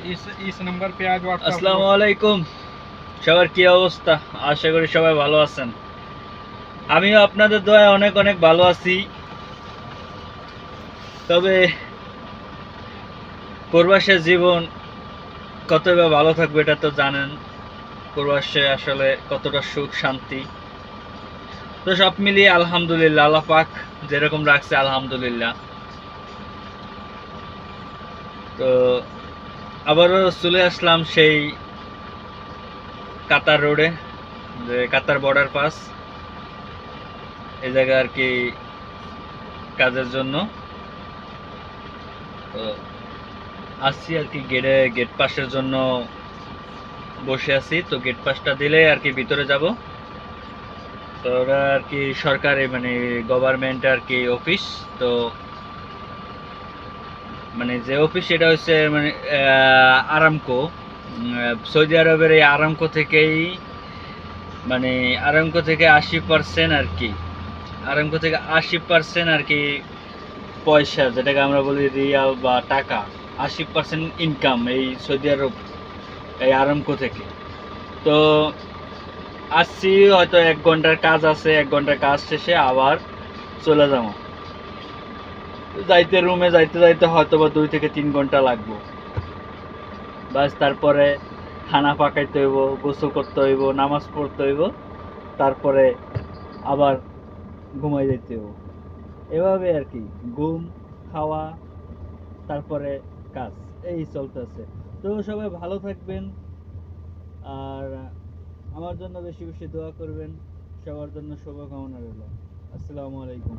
इस नंबर पे आज व्हाट्सएप। আসসালামু আলাইকুম, সবার কি অবস্থা? আশা করি সবাই ভালো আছেন। আমিও আপনাদের দয়ায় অনেক অনেক ভালো আছি। তবে প্রবাসের জীবন কতটা ভালো থাকবে এটা তো জানেন। প্রবাসে আসলে কতটা সুখ শান্তি। তো সব মিলিয়ে আলহামদুলিল্লাহ, আল্লাহ পাক যেরকম রাখছে আলহামদুলিল্লাহ। তো আবারও চলে আসলাম সেই কাতার রোডে, যে কাতার বর্ডার পাস এই জায়গায় আর কি কাজের জন্য। তো আসছি আর কি গেট পাসের জন্য বসে আছি। তো গেট পাসটা দিলে আর কি ভিতরে যাব। তো ওরা আর কি সরকারি মানে গভর্নমেন্ট আর কি অফিস। তো মানে যে অফিস সেটা হচ্ছে মানে আরামকো, সৌদি আরবের এই আরামকো থেকেই, মানে আরামকো থেকে 80% আর কি, আরামকো থেকে 80% আর কি পয়সা, যেটাকে আমরা বলি রিয়াল বা টাকা, 80% ইনকাম এই সৌদি আরব এই আরামকো থেকে। তো আসছি, হয়তো 1 ঘন্টার কাজ আছে, 1 ঘন্টার কাজ শেষে আবার চলে যাবো। যাইতে রুমে যাইতে যাইতে হয়তো বা 2 থেকে 3 ঘন্টা লাগবো। বাস তারপরে খানা পাকাইতে হইব, গোসল করতে হইব, নামাজ পড়তে হইব, তারপরে আবার ঘুমাই যেতে হইব। এভাবে আর কি ঘুম, খাওয়া, তারপরে কাজ, এই চলতেছে। তো সবাই ভালো থাকবেন, আর আমার জন্য বেশি বেশি দোয়া করবেন। সবার জন্য শুভকামনা রইল। আসসালামু আলাইকুম।